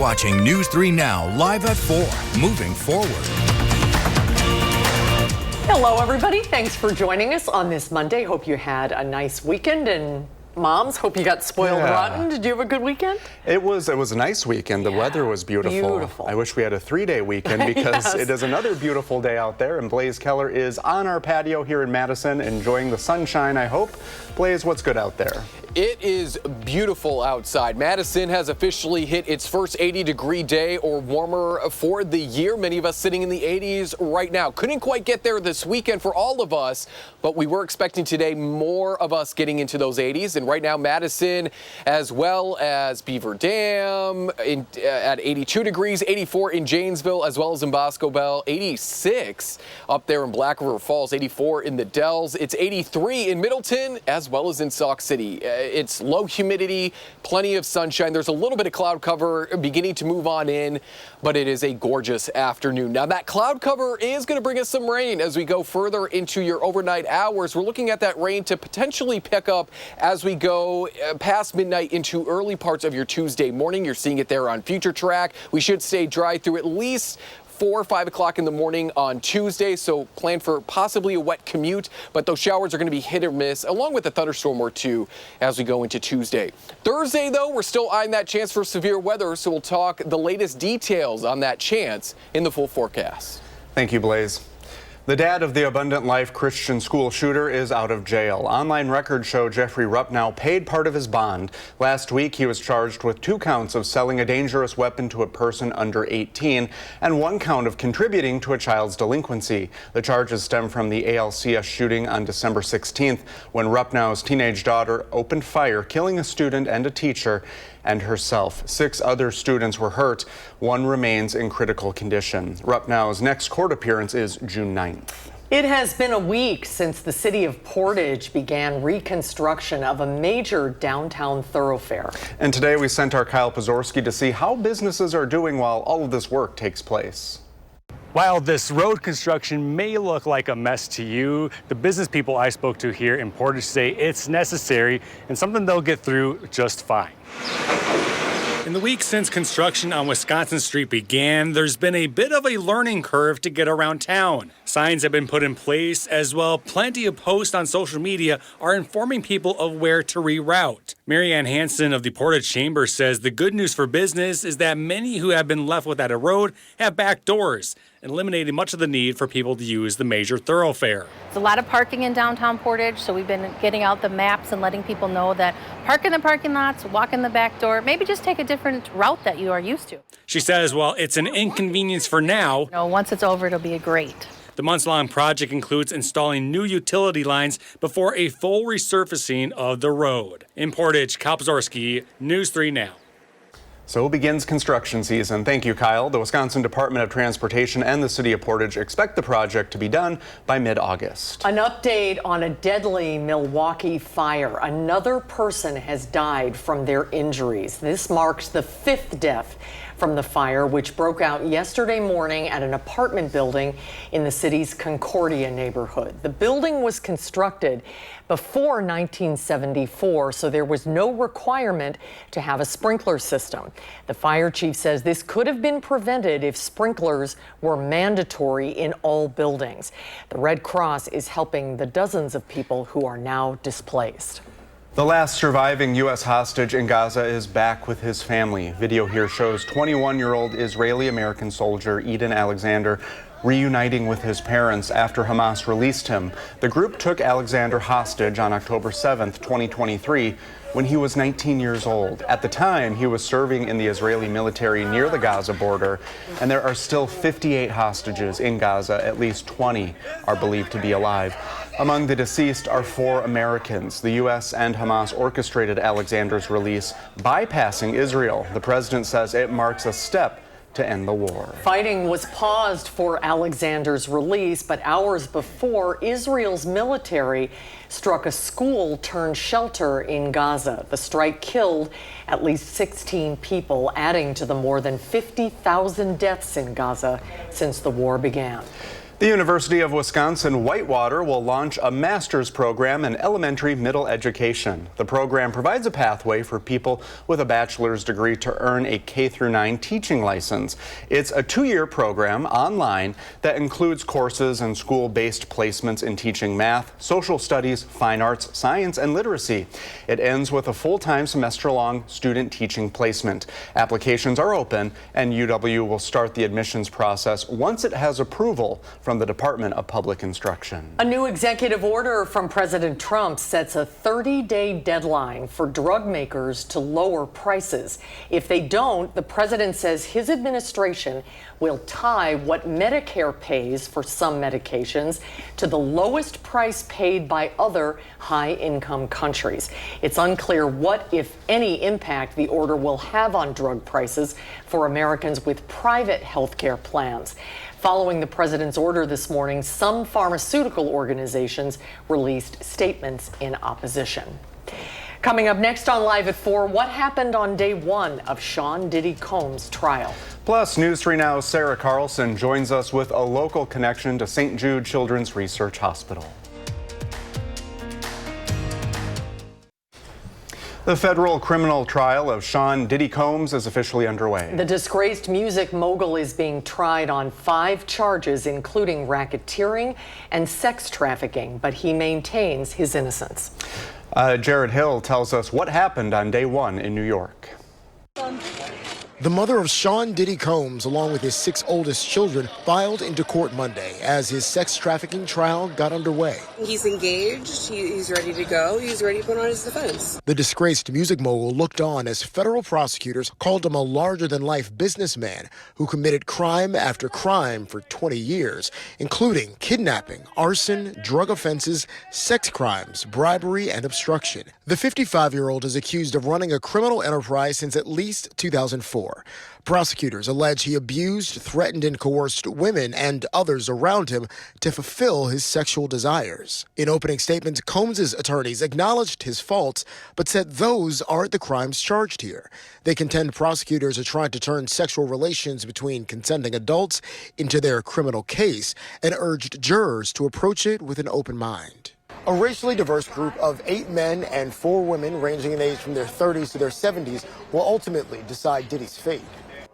watching News 3 Now, live at 4, moving forward. Hello, everybody. Thanks for joining us on this Monday. Hope you had a nice weekend, and moms, hope you got spoiled rotten. Did you have a good weekend? It was a nice weekend. The weather was beautiful. I wish we had a 3-day weekend because It is another beautiful day out there, and Blaze Keller is on our patio here in Madison enjoying the sunshine, I hope. Blaze, what's good out there? It is beautiful outside. Madison has officially hit its first 80-degree day or warmer for the year. Many of us sitting in the 80s right now. Couldn't quite get there this weekend for all of us, but we were expecting today more of us getting into those 80s. And right now, Madison, as well as Beaver Dam at 82 degrees, 84 in Janesville, as well as in Bosco Bell, 86 up there in Black River Falls, 84 in the Dells. It's 83 in Middleton, as well as in Sauk City. It's low humidity, plenty of sunshine. There's a little bit of cloud cover beginning to move on in, but it is a gorgeous afternoon. Now, that cloud cover is going to bring us some rain as we go further into your overnight hours. We're looking at that rain to potentially pick up as we go past midnight into early parts of your Tuesday morning. You're seeing it there on Future Track. We should stay dry through at least 4 or 5 o'clock in the morning on Tuesday, so plan for possibly a wet commute, but those showers are going to be hit or miss, along with a thunderstorm or two as we go into Tuesday. Thursday, though, we're still eyeing that chance for severe weather, so we'll talk the latest details on that chance in the full forecast. Thank you, Blaze. The dad of the Abundant Life Christian school shooter is out of jail. Online records show Jeffrey Ruppnow paid part of his bond. Last week, he was charged with 2 counts of selling a dangerous weapon to a person under 18 and 1 count of contributing to a child's delinquency. The charges stem from the ALCS shooting on December 16th when Ruppnow's teenage daughter opened fire, killing a student and a teacher and herself. 6 other students were hurt. 1 remains in critical condition. Ruppnow's next court appearance is June 9th. It has been a week since the city of Portage began reconstruction of a major downtown thoroughfare. And today we sent our Kyle Pozorski to see how businesses are doing while all of this work takes place. While this road construction may look like a mess to you, the business people I spoke to here in Portage say it's necessary and something they'll get through just fine. In the week since construction on Wisconsin Street began, there's been a bit of a learning curve to get around town. Signs have been put in place, as well plenty of posts on social media are informing people of where to reroute. Marianne Hansen of the Portage Chamber says the good news for business is that many who have been left without a road have back doors, eliminating much of the need for people to use the major thoroughfare. There's a lot of parking in downtown Portage, so we've been getting out the maps and letting people know that park in the parking lots, walk in the back door, maybe just take a different route that you are used to. She says while it's an inconvenience for now, once it's over, it'll be great. The months-long project includes installing new utility lines before a full resurfacing of the road. In Portage, Kyle Pozorski, News 3 Now. So begins construction season. Thank you, Kyle. The Wisconsin Department of Transportation and the City of Portage expect the project to be done by mid-August. An update on a deadly Milwaukee fire. Another person has died from their injuries. This marks the 5th death from the fire, which broke out yesterday morning at an apartment building in the city's Concordia neighborhood. The building was constructed before 1974, so there was no requirement to have a sprinkler system. The fire chief says this could have been prevented if sprinklers were mandatory in all buildings. The Red Cross is helping the dozens of people who are now displaced. The last surviving U.S. hostage in Gaza is back with his family. Video here shows 21-year-old Israeli-American soldier Eden Alexander reuniting with his parents after Hamas released him. The group took Alexander hostage on October 7th, 2023, when he was 19 years old. At the time, he was serving in the Israeli military near the Gaza border, and there are still 58 hostages in Gaza. At least 20 are believed to be alive. Among the deceased are 4 Americans. The U.S. and Hamas orchestrated Alexander's release, bypassing Israel. The president says it marks a step to end the war. Fighting was paused for Alexander's release, but hours before, Israel's military struck a school turned shelter in Gaza. The strike killed at least 16 people, adding to the more than 50,000 deaths in Gaza since the war began. The University of Wisconsin-Whitewater will launch a master's program in elementary middle education. The program provides a pathway for people with a bachelor's degree to earn a K-9 teaching license. It's a 2-year program online that includes courses and school-based placements in teaching math, social studies, fine arts, science, and literacy. It ends with a full-time semester-long student teaching placement. Applications are open, and UW will start the admissions process once it has approval from the Department of Public Instruction. A new executive order from President Trump sets a 30-day deadline for drug makers to lower prices. If they don't, the president says his administration will tie what Medicare pays for some medications to the lowest price paid by other high-income countries. It's unclear what, if any, impact the order will have on drug prices for Americans with private health care plans. Following the president's order this morning, some pharmaceutical organizations released statements in opposition. Coming up next on Live at 4, what happened on day 1 of Sean Diddy Combs' trial? Plus, News 3 Now's Sarah Carlson joins us with a local connection to St. Jude Children's Research Hospital. The federal criminal trial of Sean Diddy Combs is officially underway. The disgraced music mogul is being tried on 5 charges, including racketeering and sex trafficking, but he maintains his innocence. Jared Hill tells us what happened on day 1 in New York. The mother of Sean Diddy Combs, along with his 6 oldest children, filed into court Monday as his sex trafficking trial got underway. He's engaged, he's ready to go, he's ready to put on his defense. The disgraced music mogul looked on as federal prosecutors called him a larger-than-life businessman who committed crime after crime for 20 years, including kidnapping, arson, drug offenses, sex crimes, bribery, and obstruction. The 55-year-old is accused of running a criminal enterprise since at least 2004. Prosecutors allege he abused, threatened, and coerced women and others around him to fulfill his sexual desires. In opening statements, Combs' attorneys acknowledged his faults, but said those aren't the crimes charged here. They contend prosecutors are trying to turn sexual relations between consenting adults into their criminal case and urged jurors to approach it with an open mind. A racially diverse group of 8 men and 4 women ranging in age from their 30s to their 70s will ultimately decide Diddy's fate.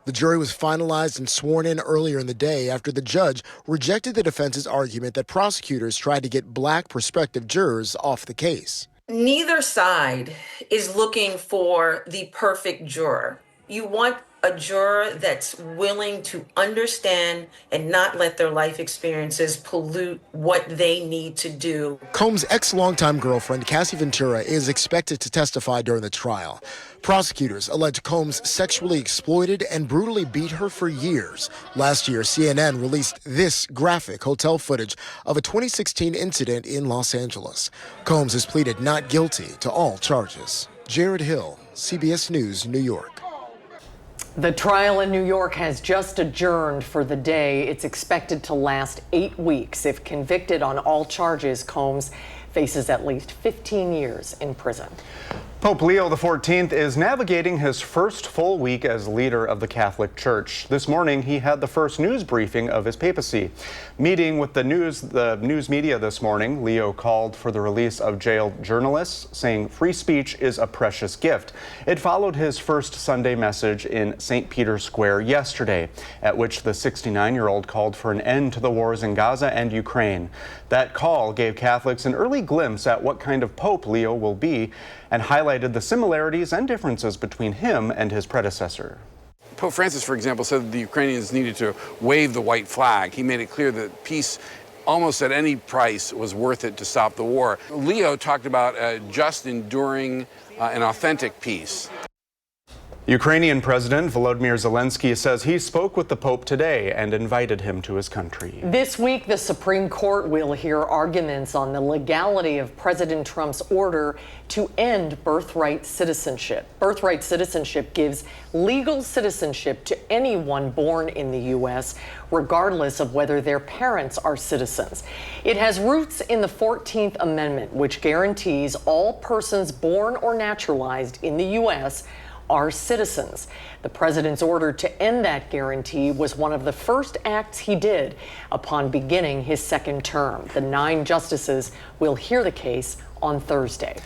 The jury was finalized and sworn in earlier in the day after the judge rejected the defense's argument that prosecutors tried to get black prospective jurors off the case. Neither side is looking for the perfect juror. You want a juror that's willing to understand and not let their life experiences pollute what they need to do. Combs' ex-longtime girlfriend, Cassie Ventura, is expected to testify during the trial. Prosecutors allege Combs sexually exploited and brutally beat her for years. Last year, CNN released this graphic hotel footage of a 2016 incident in Los Angeles. Combs has pleaded not guilty to all charges. Jared Hill, CBS News, New York. The trial in New York has just adjourned for the day. It's expected to last 8 weeks. If convicted on all charges, Combs faces at least 15 years in prison. Pope Leo XIV is navigating his first full week as leader of the Catholic Church. This morning, he had the first news briefing of his papacy. Meeting with the news media this morning, Leo called for the release of jailed journalists, saying free speech is a precious gift. It followed his first Sunday message in St. Peter's Square yesterday, at which the 69-year-old called for an end to the wars in Gaza and Ukraine. That call gave Catholics an early glimpse at what kind of Pope Leo will be and highlighted the similarities and differences between him and his predecessor. Pope Francis, for example, said that the Ukrainians needed to wave the white flag. He made it clear that peace almost at any price was worth it to stop the war. Leo talked about just enduring an authentic peace. Ukrainian President Volodymyr Zelensky says he spoke with the Pope today and invited him to his country. This week, the Supreme Court will hear arguments on the legality of President Trump's order to end birthright citizenship. Birthright citizenship gives legal citizenship to anyone born in the U.S., regardless of whether their parents are citizens. It has roots in the 14th Amendment, which guarantees all persons born or naturalized in the U.S. are citizens. The president's order to end that guarantee was one of the first acts he did upon beginning his second term. The 9 justices will hear the case on Thursday.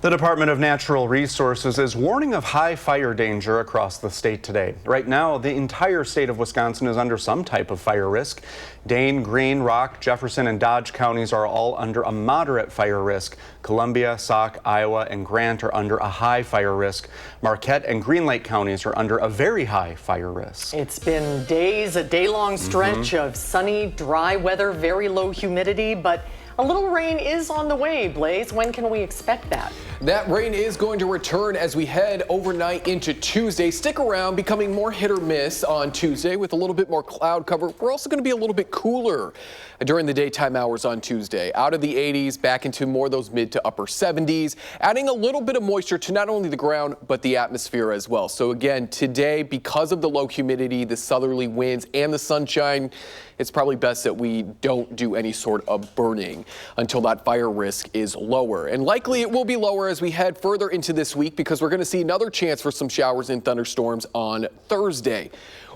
The Department of Natural Resources is warning of high fire danger across the state today. Right now, the entire state of Wisconsin is under some type of fire risk. Dane, Greene, Rock, Jefferson, and Dodge counties are all under a moderate fire risk. Columbia, Sauk, Iowa, and Grant are under a high fire risk. Marquette and Green Lake counties are under a very high fire risk. It's been days, a day-long stretch of sunny, dry weather, very low humidity, but a little rain is on the way, Blaze. When can we expect that? That rain is going to return as we head overnight into Tuesday. Stick around, becoming more hit or miss on Tuesday with a little bit more cloud cover. We're also going to be a little bit cooler during the daytime hours on Tuesday. Out of the 80s, back into more of those mid to upper 70s, adding a little bit of moisture to not only the ground, but the atmosphere as well. So again, today, because of the low humidity, the southerly winds, and the sunshine, it's probably best that we don't do any sort of burning until that fire risk is lower. And likely it will be lower as we head further into this week because we're going to see another chance for some showers and thunderstorms on Thursday.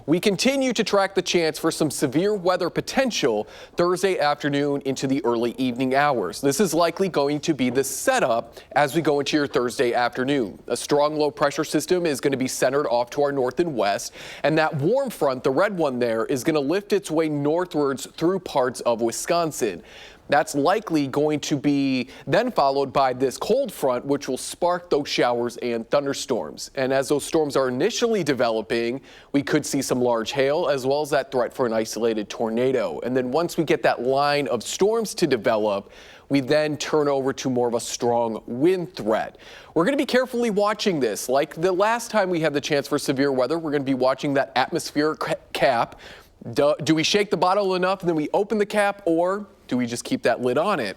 We continue to track the chance for some severe weather potential Thursday afternoon into the early evening hours. This is likely going to be the setup as we go into your Thursday afternoon. A strong low pressure system is going to be centered off to our north and west, and that warm front, the red one there, is going to lift its way northwards through parts of Wisconsin. That's likely going to be then followed by this cold front, which will spark those showers and thunderstorms. And as those storms are initially developing, we could see some large hail as well as that threat for an isolated tornado. And then once we get that line of storms to develop, we then turn over to more of a strong wind threat. We're going to be carefully watching this. Like the last time we had the chance for severe weather, we're going to be watching that atmospheric cap. Do we shake the bottle enough and then we open the cap, or do we just keep that lid on it?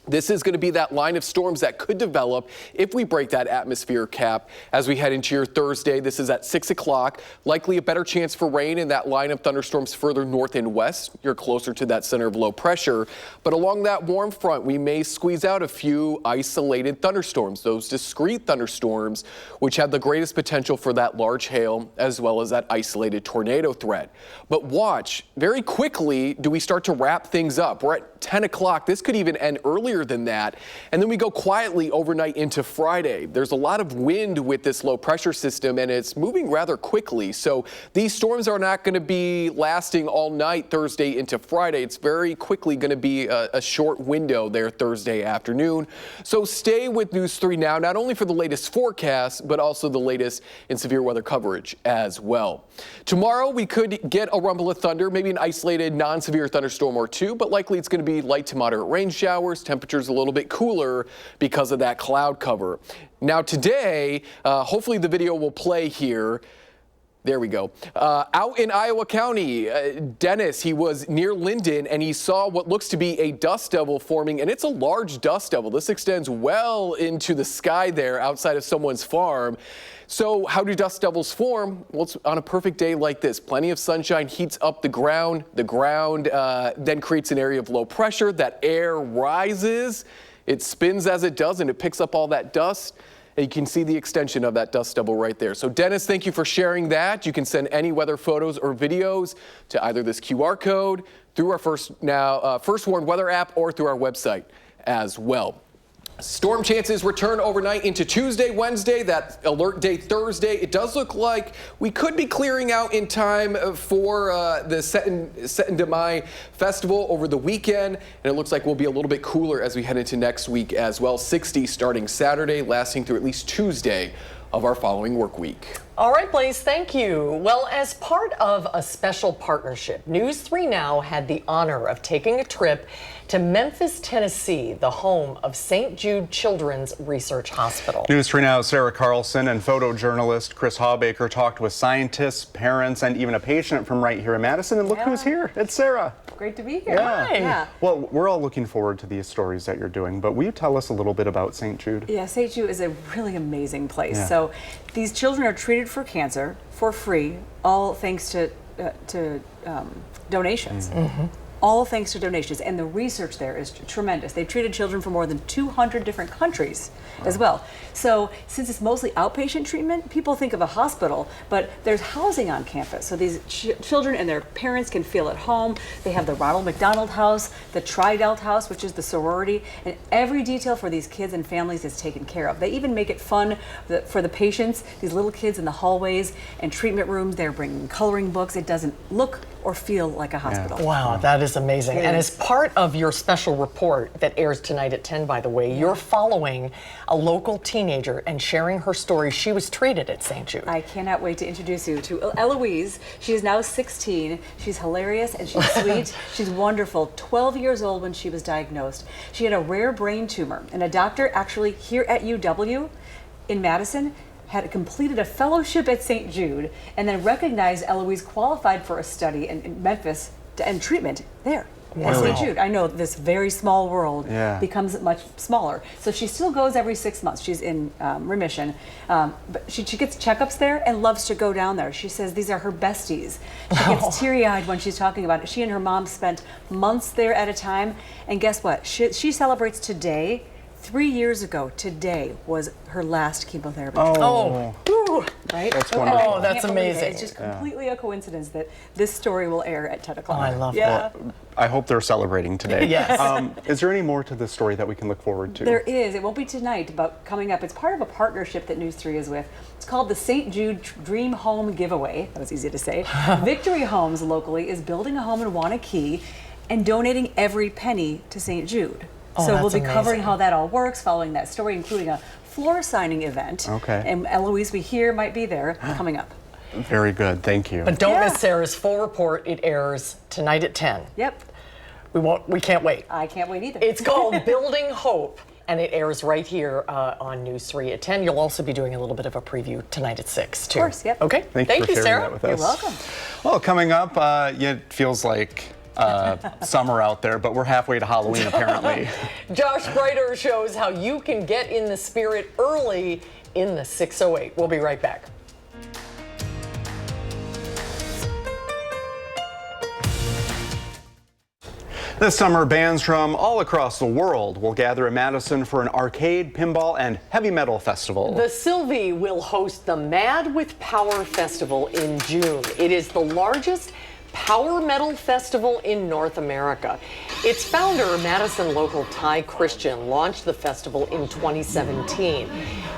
This is going to be that line of storms that could develop if we break that atmosphere cap as we head into your Thursday. This is at 6 o'clock. Likely a better chance for rain in that line of thunderstorms further north and west. You're closer to that center of low pressure. But along that warm front, we may squeeze out a few isolated thunderstorms, those discrete thunderstorms, which have the greatest potential for that large hail as well as that isolated tornado threat. But watch, very quickly do we start to wrap things up. We're at 10 o'clock. This could even end earlier than that. And then we go quietly overnight into Friday. There's a lot of wind with this low pressure system and it's moving rather quickly. So these storms are not going to be lasting all night Thursday into Friday. It's very quickly going to be a short window there Thursday afternoon. So stay with News 3 Now, not only for the latest forecast, but also the latest in severe weather coverage as well. Tomorrow we could get a rumble of thunder, maybe an isolated non-severe thunderstorm or two, but likely it's going to be light to moderate rain showers. Temperatures a little bit cooler because of that cloud cover. Now today, hopefully the video will play here. There we go. Out in Iowa County, Dennis, he was near Linden and he saw what looks to be a dust devil forming, and it's a large dust devil. This extends well into the sky there outside of someone's farm. So how do dust devils form? Well, it's on a perfect day like this. Plenty of sunshine heats up the ground. The ground then creates an area of low pressure. That air rises. It spins as it does, and it picks up all that dust. And you can see the extension of that dust devil right there. So Dennis, thank you for sharing that. You can send any weather photos or videos to either this QR code, through our First Warn Weather app, or through our website as well. Storm chances return overnight into Tuesday, Wednesday, that alert day Thursday. It does look like we could be clearing out in time for the Seton Demai Festival over the weekend. And it looks like we'll be a little bit cooler as we head into next week as well. 60 starting Saturday, lasting through at least Tuesday of our following work week. All right, Blaze, thank you. Well, as part of a special partnership, News 3 Now had the honor of taking a trip to Memphis, Tennessee, the home of St. Jude Children's Research Hospital. News 3 Now's Sarah Carlson and photojournalist Chris Hawbaker talked with scientists, parents, and even a patient from right here in Madison. And look who's here. It's Sarah. Great to be here. Yeah. Well, we're all looking forward to these stories that you're doing, but will you tell us a little bit about St. Jude? Yeah, St. Jude is a really amazing place. Yeah. So these children are treated for cancer for free, all thanks to donations. Mm-hmm. all thanks to donations. And the research there is tremendous. They've treated children from more than 200 different countries as well. So since it's mostly outpatient treatment, people think of a hospital, but there's housing on campus. So these children and their parents can feel at home. They have the Ronald McDonald House, the Tri-Delt House, which is the sorority, and every detail for these kids and families is taken care of. They even make it fun for the patients, these little kids in the hallways and treatment rooms. They're bringing coloring books. It doesn't look or feel like a hospital. Yeah. Wow, that is amazing. And as part of your special report that airs tonight at 10, by the way, you're following a local teenager and sharing her story. She was treated at St. Jude. I cannot wait to introduce you to Eloise. She is now 16. She's hilarious and she's sweet. She's wonderful. 12 years old when she was diagnosed. She had a rare brain tumor, and a doctor actually here at UW in Madison had completed a fellowship at St. Jude and then recognized Eloise qualified for a study in Memphis and treatment there at St. Jude. I know this very small world becomes much smaller. So she still goes every 6 months. She's in remission. But she gets checkups there and loves to go down there. She says these are her besties. She gets teary-eyed when she's talking about it. She and her mom spent months there at a time. And guess what? She celebrates today. 3 years ago, today was her last chemotherapy. Right? That's wonderful. Oh, that's amazing. It's just completely a coincidence that this story will air at 10 o'clock. Oh, I love that. I hope they're celebrating today. Yes. Is there any more to this story that we can look forward to? There is. It won't be tonight, but coming up. It's part of a partnership that News 3 is with. It's called the St. Jude Dream Home Giveaway. That was easy to say. Victory Homes locally is building a home in Wanakee and donating every penny to St. Jude. Oh, so we'll be that's covering amazing. how that all works, following that story, including a floor signing event. Okay. And Eloise, we hear, might be there coming up. Very good. Thank you. But don't miss Sarah's full report. It airs tonight at 10. Yep. We can't wait. I can't wait either. It's called Building Hope, and it airs right here on News 3 at 10. You'll also be doing a little bit of a preview tonight at 6, too. Of course, yep. Okay. Thank you for sharing Sarah. that with us. You're welcome. Well, coming up, it feels like summer out there, but we're halfway to Halloween apparently. Josh Breiter shows how you can get in the spirit early in the 608. We'll be right back. This summer, bands from all across the world will gather in Madison for an arcade, pinball, and heavy metal festival. The Sylvie will host the Mad with Power Festival in June. It is the largest power metal festival in North America. Its founder, Madison local Ty Christian, launched the festival in 2017.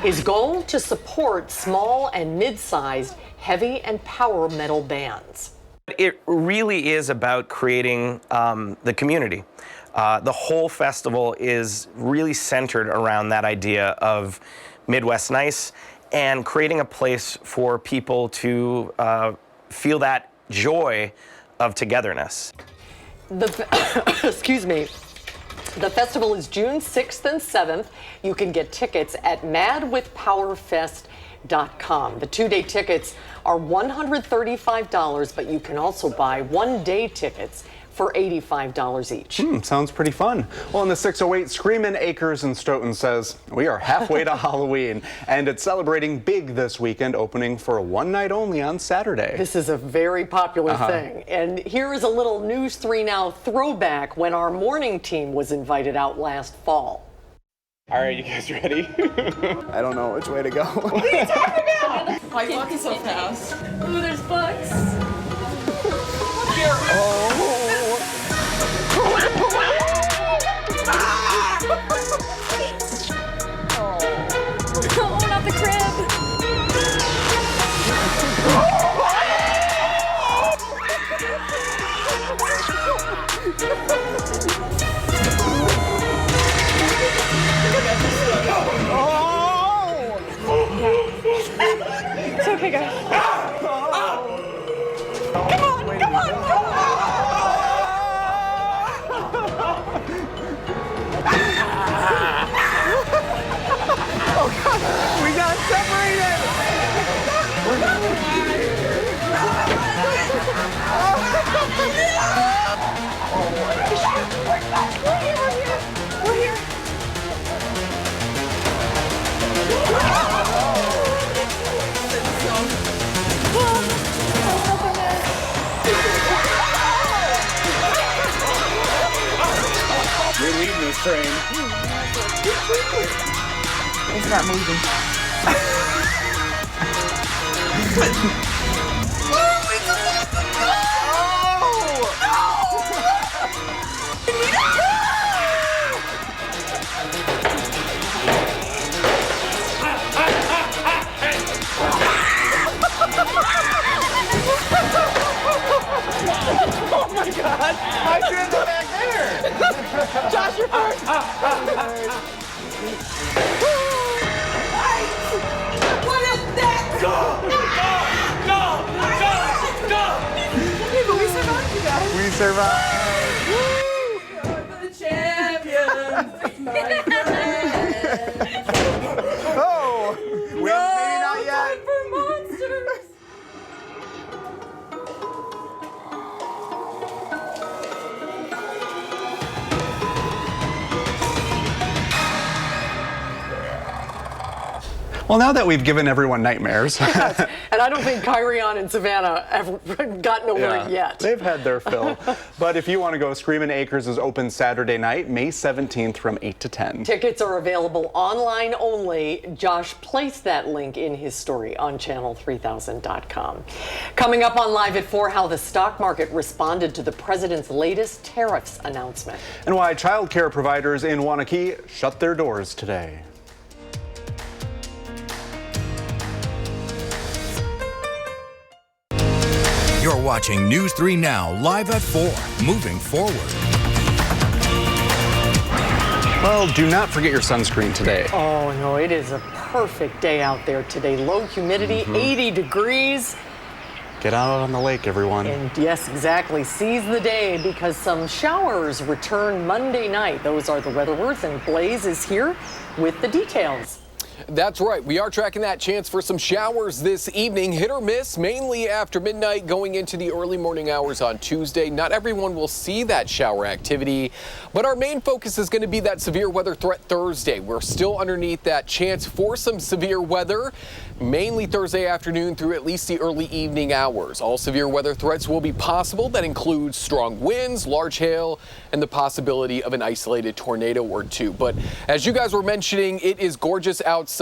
His goal, to support small and mid-sized heavy and power metal bands. It really is about creating the community. The whole festival is really centered around that idea of Midwest Nice and creating a place for people to feel that joy of togetherness. Excuse me. The festival is June 6th and 7th. You can get tickets at madwithpowerfest.com. The 2-day tickets are $135, but you can also buy 1-day tickets for $85 each. Sounds pretty fun. Well, in the 608, Screamin' Acres in Stoughton says we are halfway to Halloween, and it's celebrating big this weekend, opening for a one night only on Saturday. This is a very popular thing. And here is a little News 3 Now throwback when our morning team was invited out last fall. All right, you guys ready? I don't know which way to go. What are you talking about? Why are you walking so fast? Ooh, there's bugs. Oh, not the crib. It's okay, guys. We got separated! train. It's not moving. Oh my God! I couldn't go back there! Josh, you're first! What is that? Go! Okay, but we survived, you guys. We survived. For the champions! My friends! Oh! Maybe not yet. Time for monsters! Well, now that we've given everyone nightmares. Yes, and I don't think Kyrion and Savannah have gotten over it yet. They've had their fill. But if you want to go, Screamin' Acres is open Saturday night, May 17th from 8 to 10. Tickets are available online only. Josh placed that link in his story on channel3000.com. Coming up on Live at 4, how the stock market responded to the president's latest tariffs announcement. And why child care providers in Wanakee shut their doors today. You're watching News 3 Now, live at 4, moving forward. Well, do not forget your sunscreen today. Oh, no, it is a perfect day out there today. Low humidity, 80 degrees. Get out on the lake, everyone. And yes, exactly. Seize the day because some showers return Monday night. Those are the weather alerts, and Blaze is here with the details. That's right. We are tracking that chance for some showers this evening. Hit or miss, mainly after midnight going into the early morning hours on Tuesday. Not everyone will see that shower activity, but our main focus is going to be that severe weather threat Thursday. We're still underneath that chance for some severe weather, mainly Thursday afternoon through at least the early evening hours. All severe weather threats will be possible. That includes strong winds, large hail, and the possibility of an isolated tornado or two. But as you guys were mentioning, it is gorgeous outside.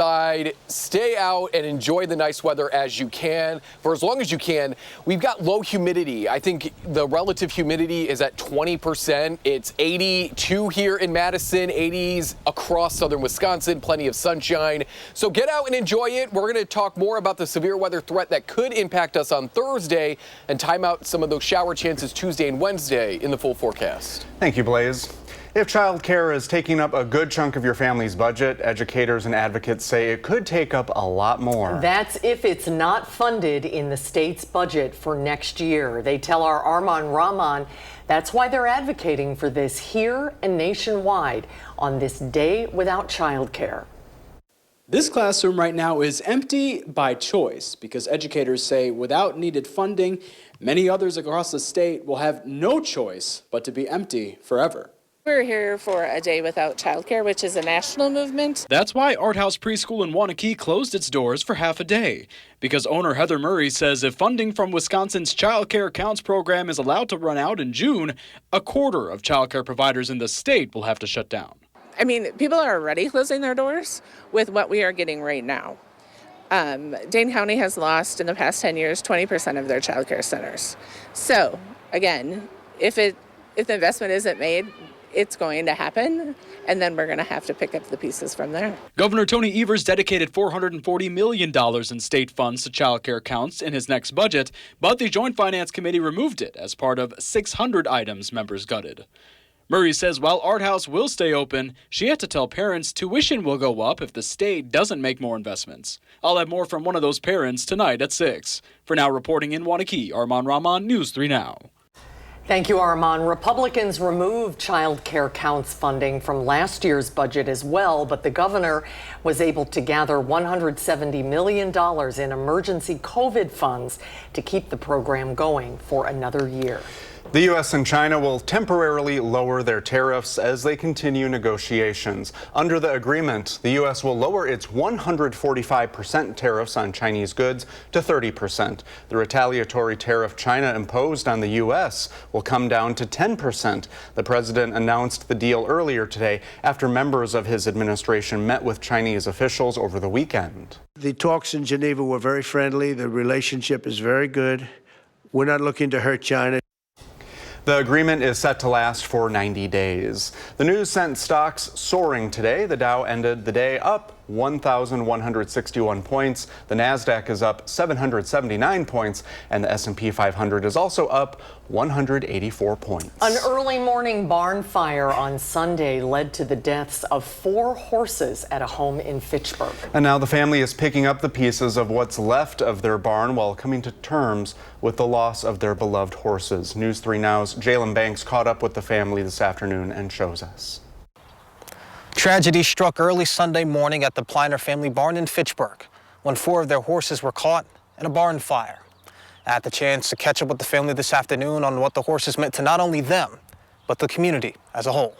Stay out and enjoy the nice weather as you can, for as long as you can. We've got low humidity. I think the relative humidity is at 20%. It's 82 here in Madison, 80s across southern Wisconsin, plenty of sunshine. So get out and enjoy it. We're going to talk more about the severe weather threat that could impact us on Thursday and time out some of those shower chances Tuesday and Wednesday in the full forecast. Thank you, Blaze. If child care is taking up a good chunk of your family's budget, educators and advocates say it could take up a lot more. That's if it's not funded in the state's budget for next year. They tell our Arman Rahman that's why they're advocating for this here and nationwide on this day without child care. This classroom right now is empty by choice because educators say without needed funding, many others across the state will have no choice but to be empty forever. We're here for a day without childcare, which is a national movement. That's why Art House Preschool in Wanakee closed its doors for half a day. Because owner Heather Murray says if funding from Wisconsin's Child Care Counts program is allowed to run out in June, a quarter of child care providers in the state will have to shut down. I mean, people are already closing their doors with what we are getting right now. Dane County has lost in the past 10 years 20% of their child care centers. So, again, if the investment isn't made, it's going to happen, and then we're going to have to pick up the pieces from there. Governor Tony Evers dedicated $440 million in state funds to child care counts in his next budget, but the Joint Finance Committee removed it as part of 600 items members gutted. Murray says while Art House will stay open, she had to tell parents tuition will go up if the state doesn't make more investments. I'll have more from one of those parents tonight at 6. For now, reporting in Wanakee, Arman Rahman, News 3 Now. Thank you, Arman. Republicans removed child care counts funding from last year's budget as well, but the governor was able to gather $170 million in emergency COVID funds to keep the program going for another year. The U.S. and China will temporarily lower their tariffs as they continue negotiations. Under the agreement, the U.S. will lower its 145% tariffs on Chinese goods to 30%. The retaliatory tariff China imposed on the U.S. will come down to 10%. The president announced the deal earlier today after members of his administration met with Chinese officials over the weekend. The talks in Geneva were very friendly. The relationship is very good. We're not looking to hurt China. The agreement is set to last for 90 days. The news sent stocks soaring today. The Dow ended the day up 1,161 points. The Nasdaq is up 779 points, and the S&P 500 is also up 184 points. An early morning barn fire on Sunday led to the deaths of 4 horses at a home in Fitchburg. And now the family is picking up the pieces of what's left of their barn while coming to terms with the loss of their beloved horses. News 3 Now's Jalen Banks caught up with the family this afternoon and shows us. Tragedy struck early Sunday morning at the Pliner family barn in Fitchburg when 4 of their horses were caught in a barn fire. I had the chance to catch up with the family this afternoon on what the horses meant to not only them, but the community as a whole.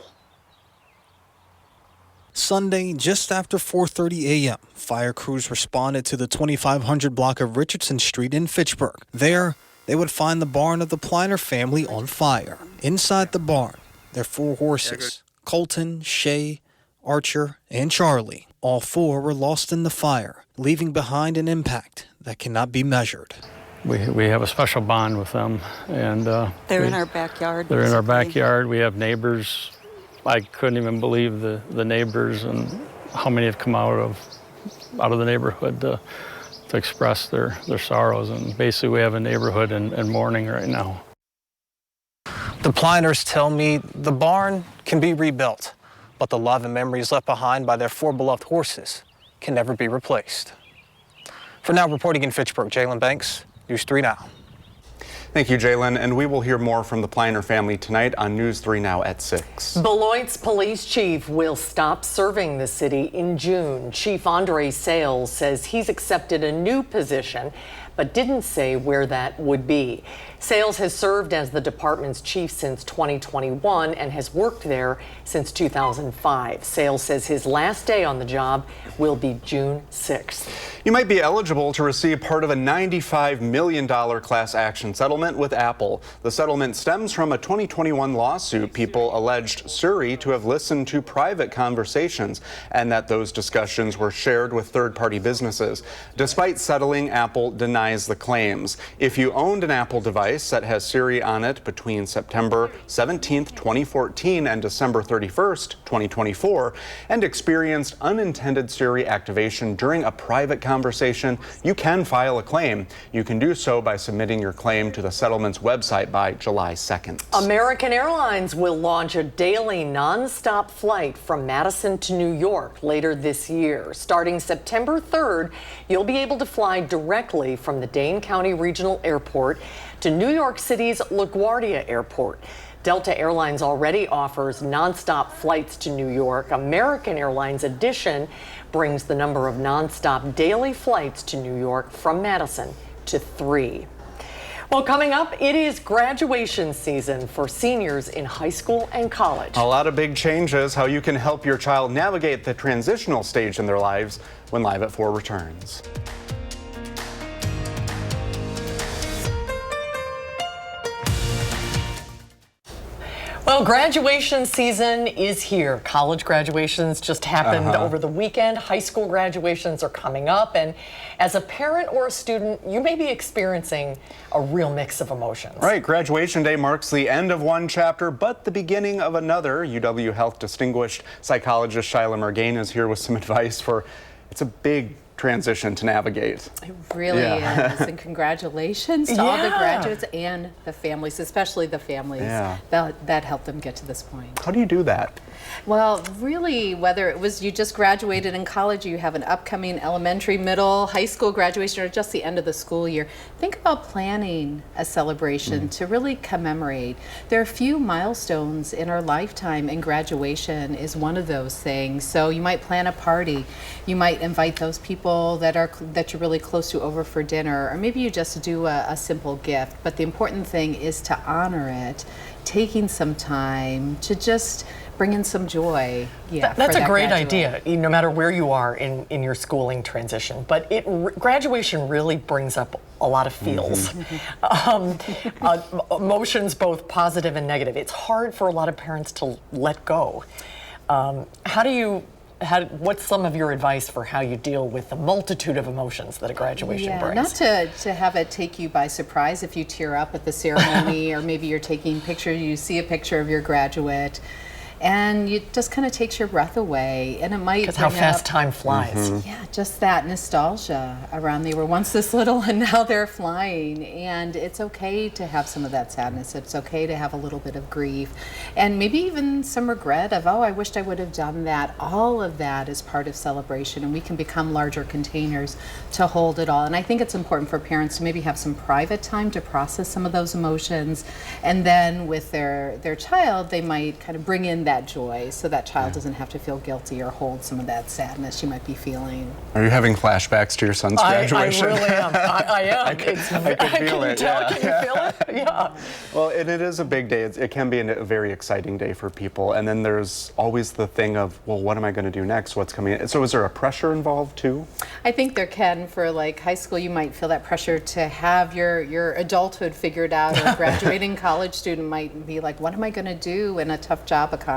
Sunday, just after 4:30 a.m., fire crews responded to the 2500 block of Richardson Street in Fitchburg. There, they would find the barn of the Pliner family on fire. Inside the barn, their 4 horses, Colton, Shay, Archer, and Charlie. All 4 were lost in the fire, leaving behind an impact that cannot be measured. We have a special bond with them, and they're in our backyard. They're in our backyard. We have neighbors. I couldn't even believe the neighbors and how many have come out of the neighborhood to express their sorrows. And basically, we have a neighborhood in mourning right now. The Pliners tell me the barn can be rebuilt, but the love and memories left behind by their 4 beloved horses can never be replaced. For now, reporting in Fitchburg, Jalen Banks, News 3 Now. Thank you, Jalen. And we will hear more from the Pliner family tonight on News 3 Now at 6. Beloit's police chief will stop serving the city in June. Chief Andre Sales says he's accepted a new position, but didn't say where that would be. Sales has served as the department's chief since 2021 and has worked there since 2005. Sales says his last day on the job will be June 6th. You might be eligible to receive part of a $95 million class action settlement with Apple. The settlement stems from a 2021 lawsuit. People alleged Siri to have listened to private conversations and that those discussions were shared with third-party businesses. Despite settling, Apple denies the claims. If you owned an Apple device that has Siri on it between September 17th, 2014 and December 31st, 2024, and experienced unintended Siri activation during a private conversation, you can file a claim. You can do so by submitting your claim to the settlement's website by July 2nd. American Airlines will launch a daily nonstop flight from Madison to New York later this year. Starting September 3rd, you'll be able to fly directly from the Dane County Regional Airport to New York City's LaGuardia Airport. Delta Airlines already offers nonstop flights to New York. American Airlines Edition brings the number of nonstop daily flights to New York from Madison to 3. Well, coming up, it is graduation season for seniors in high school and college. A lot of big changes, how you can help your child navigate the transitional stage in their lives when Live at 4 returns. Well, graduation season is here. College graduations just happened over the weekend. High school graduations are coming up. And as a parent or a student, you may be experiencing a real mix of emotions. Right. Graduation day marks the end of one chapter, but the beginning of another. UW Health distinguished psychologist Shyla Mergain is here with some advice for it's a big transition to navigate. It really is. And congratulations to all the graduates and the families, especially the families that helped them get to this point. How do you do that? Well, really, whether it was you just graduated in college, you have an upcoming elementary, middle, high school graduation, or just the end of the school year, think about planning a celebration to really commemorate. There are few milestones in our lifetime, and graduation is one of those things. So you might plan a party. You might invite those people that you're really close to over for dinner, or maybe you just do a simple gift. But the important thing is to honor it, taking some time to just bring in some joy. Yeah, that's a great idea, no matter where you are in your schooling transition. But graduation really brings up a lot of feels, emotions, both positive and negative. It's hard for a lot of parents to let go. What's some of your advice for how you deal with the multitude of emotions that a graduation brings? Not to have it take you by surprise if you tear up at the ceremony, or maybe you're taking pictures, you see a picture of your graduate, and it just kind of takes your breath away, and it might because how fast time flies. Yeah, just that nostalgia around they were once this little and now they're flying, and it's okay to have some of that sadness. It's okay to have a little bit of grief, and maybe even some regret of, oh, I wished I would have done that. All of that is part of celebration, and we can become larger containers to hold it all. And I think it's important for parents to maybe have some private time to process some of those emotions, and then with their child, they might kind of bring in that joy, so that child doesn't have to feel guilty or hold some of that sadness you might be feeling. Are you having flashbacks to your son's graduation? I really am. I am. I can feel it. Can you feel it? Yeah. Well, and it is a big day. It can be a very exciting day for people. And then there's always the thing of, well, what am I going to do next? What's coming? So is there a pressure involved too? I think there can. For like high school, you might feel that pressure to have your adulthood figured out, or a graduating college student might be like, what am I going to do in a tough job economy?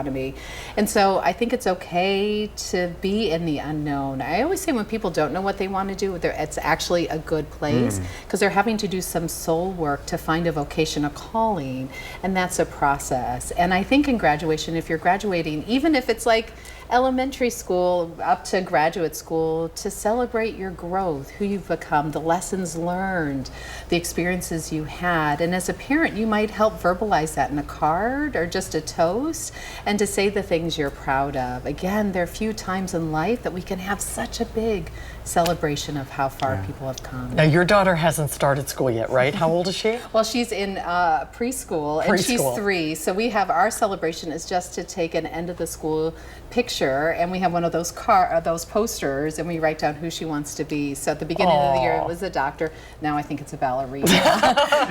And so I think it's okay to be in the unknown. I always say when people don't know what they want to do, it's actually a good place, because they're having to do some soul work to find a vocation, a calling, and that's a process. And I think in graduation, if you're graduating, even if it's like elementary school up to graduate school, to celebrate your growth, who you've become, the lessons learned, the experiences you had. And as a parent, you might help verbalize that in a card or just a toast, and to say the things you're proud of. Again, there are few times in life that we can have such a big celebration of how far people have come. Now, your daughter hasn't started school yet, right? How old is she? Well, she's in preschool, and she's 3. So we have our celebration is just to take an end of the school picture, and we have one of those posters, and we write down who she wants to be. So at the beginning of the year, it was a doctor. Now I think it's a ballerina.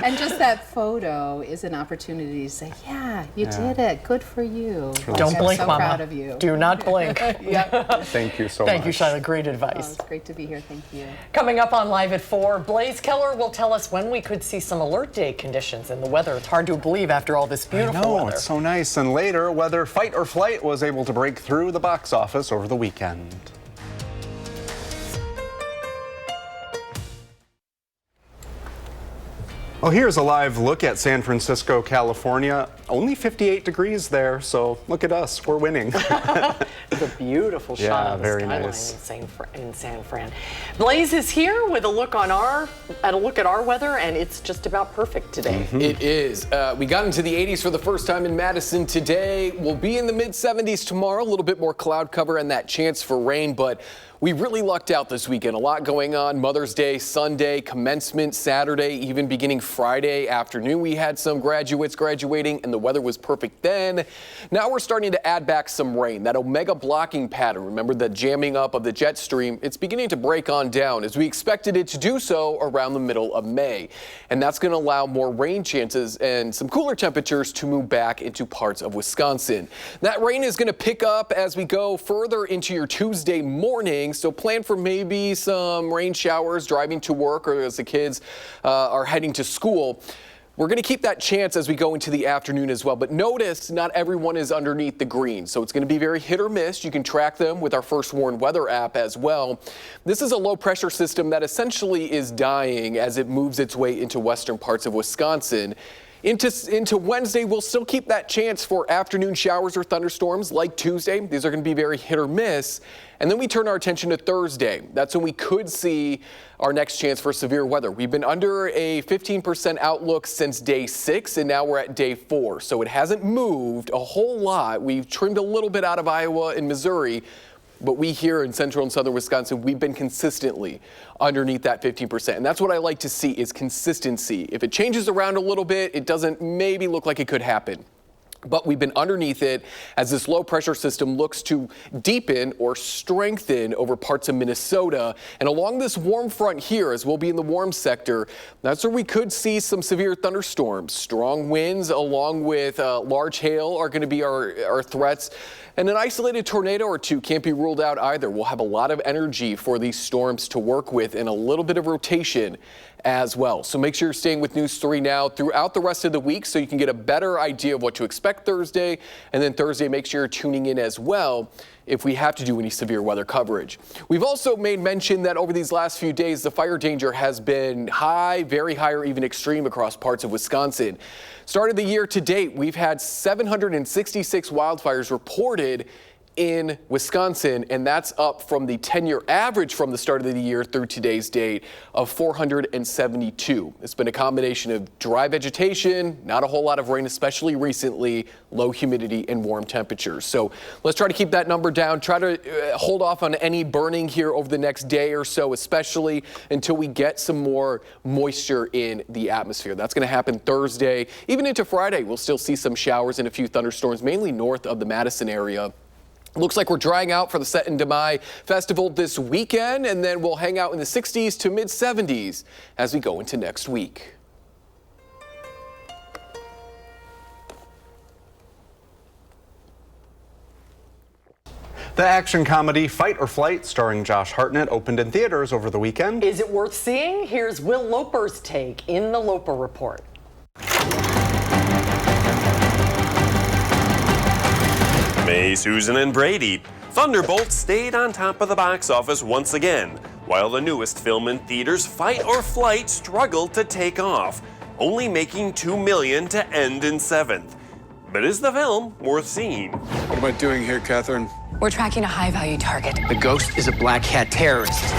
And just that photo is an opportunity to say, yeah, you did it. Good for you. Don't blink, so Mama. Proud of you. Do not blink. Thank you so much. Thank you, Shyla. Great advice. It's great to be here. Thank you. Coming up on Live at 4, Blaze Keller will tell us when we could see some alert day conditions in the weather. It's hard to believe after all this beautiful weather. It's so nice. And later, whether Fight or Flight was able to break through the box office over the weekend. Well, here's a live look at San Francisco, California. Only 58 degrees there, so look at us. We're winning. It's a beautiful shot of the skyline nice. in San Fran. Blaze is here with a look at our weather, and it's just about perfect today. It is. We got into the 80s for the first time in Madison today. We'll be in the mid-70s tomorrow. A little bit more cloud cover and that chance for rain, but we really lucked out this weekend. A lot going on. Mother's Day, Sunday, commencement Saturday, even beginning Friday afternoon. We had some graduates graduating, and the weather was perfect then. Now we're starting to add back some rain. That omega blocking pattern, remember the jamming up of the jet stream, it's beginning to break on down as we expected it to do so around the middle of May. And that's going to allow more rain chances and some cooler temperatures to move back into parts of Wisconsin. That rain is going to pick up as we go further into your Tuesday morning. So plan for maybe some rain showers driving to work or as the kids are heading to school. We're going to keep that chance as we go into the afternoon as well. But notice not everyone is underneath the green. So it's going to be very hit or miss. You can track them with our First Warn weather app as well. This is a low pressure system that essentially is dying as it moves its way into western parts of Wisconsin. Into Wednesday, we'll still keep that chance for afternoon showers or thunderstorms like Tuesday. These are going to be very hit or miss. And then we turn our attention to Thursday. That's when we could see our next chance for severe weather. We've been under a 15% outlook since day 6, and now we're at day 4. So it hasn't moved a whole lot. We've trimmed a little bit out of Iowa and Missouri, but we here in central and southern Wisconsin, we've been consistently underneath that 15%. And that's what I like to see is consistency. If it changes around a little bit, it doesn't maybe look like it could happen. But we've been underneath it as this low pressure system looks to deepen or strengthen over parts of Minnesota. And along this warm front here, as we'll be in the warm sector, that's where we could see some severe thunderstorms. Strong winds along with large hail are going to be our threats. And an isolated tornado or two can't be ruled out either. We'll have a lot of energy for these storms to work with and a little bit of rotation as well. So make sure you're staying with News 3 Now throughout the rest of the week so you can get a better idea of what to expect Thursday. And then Thursday, make sure you're tuning in as well if we have to do any severe weather coverage. We've also made mention that over these last few days, the fire danger has been high, very high, or even extreme across parts of Wisconsin. Start of the year to date, we've had 766 wildfires reported in Wisconsin, and that's up from the 10-year average from the start of the year through today's date of 472. It's been a combination of dry vegetation, not a whole lot of rain, especially recently, low humidity and warm temperatures. So let's try to keep that number down, try to hold off on any burning here over the next day or so, especially until we get some more moisture in the atmosphere. That's going to happen Thursday. Even into Friday, we'll still see some showers and a few thunderstorms, mainly north of the Madison area. Looks like we're drying out for the Set and Demai Festival this weekend, and then we'll hang out in the 60s to mid 70s as we go into next week. The action comedy Fight or Flight, starring Josh Hartnett, opened in theaters over the weekend. Is it worth seeing? Here's Will Loper's take in the Loper Report. May, Susan, and Brady. Thunderbolt stayed on top of the box office once again, while the newest film in theaters, Fight or Flight, struggled to take off, only making $2 million to end in 7th. But is the film worth seeing? What am I doing here, Catherine? We're tracking a high-value target. The ghost is a black hat terrorist.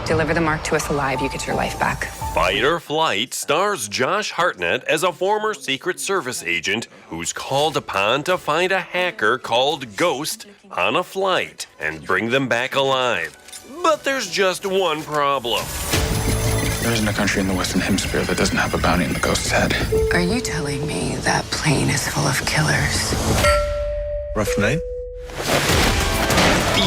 Deliver the mark to us alive, you get your life back. Fight or Flight stars Josh Hartnett as a former Secret Service agent who's called upon to find a hacker called Ghost on a flight and bring them back alive. But there's just one problem. There isn't a country in the Western Hemisphere that doesn't have a bounty on the ghost's head. Are you telling me that plane is full of killers? Rough night?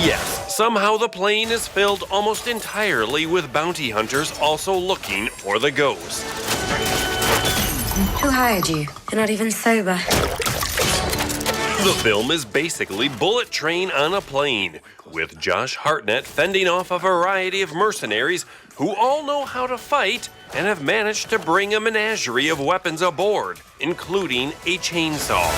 Yes. Somehow the plane is filled almost entirely with bounty hunters also looking for the ghost. Who hired you? You're not even sober. The film is basically Bullet Train on a plane, with Josh Hartnett fending off a variety of mercenaries who all know how to fight and have managed to bring a menagerie of weapons aboard, including a chainsaw.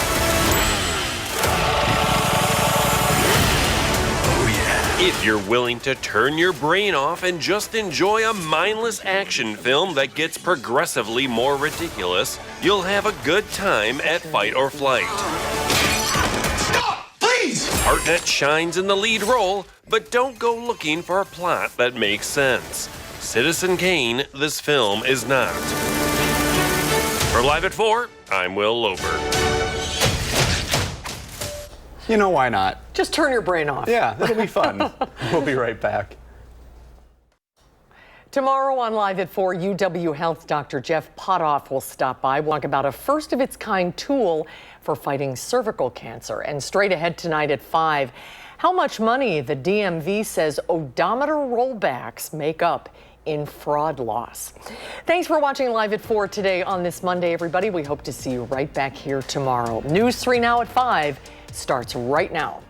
If you're willing to turn your brain off and just enjoy a mindless action film that gets progressively more ridiculous, you'll have a good time at Fight or Flight. Stop, please! Hartnett shines in the lead role, but don't go looking for a plot that makes sense. Citizen Kane, this film is not. For Live at 4, I'm Will Loper. You know, why not? Just turn your brain off. Yeah, that'll be fun. We'll be right back. Tomorrow on Live at 4, UW Health Dr. Jeff Potoff will stop by. We'll talk about a first-of-its-kind tool for fighting cervical cancer. And straight ahead tonight at 5, how much money the DMV says odometer rollbacks make up in fraud loss. Thanks for watching Live at 4 today on this Monday, everybody. We hope to see you right back here tomorrow. News 3 Now at 5 starts right now.